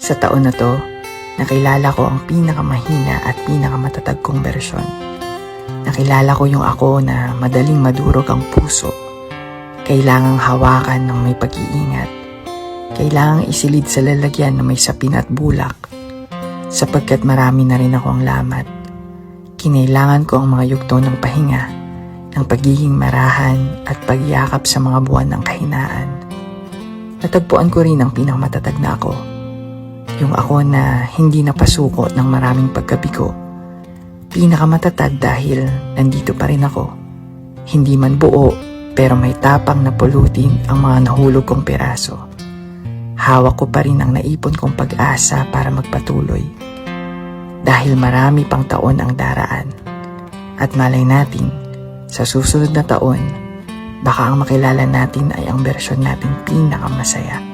Sa taon na to, nakilala ko ang pinakamahina at pinakamatatag kong bersyon. Nakilala ko yung ako na madaling madurog ang puso. Kailangang hawakan ng may pag-iingat. Kailangang isilid sa lalagyan na may sapin at bulak. Sapagkat marami na rin akong lamat. Kinailangan ko ang mga yugto ng pahinga, ng pagiging marahan at pagyakap sa mga buwan ng kahinaan. Natagpuan ko rin ang pinakamatatag na ako. Yung ako na hindi napasuko ng maraming pagkabigo. Pinakamatatag dahil nandito pa rin ako. Hindi man buo, pero may tapang na pulutin ang mga nahulog kong piraso. Hawak ko pa rin ang naipon kong pag-asa para magpatuloy. Dahil marami pang taon ang daraan. At malay natin, sa susunod na taon, baka ang makilala natin ay ang bersyon natin pinakamasaya.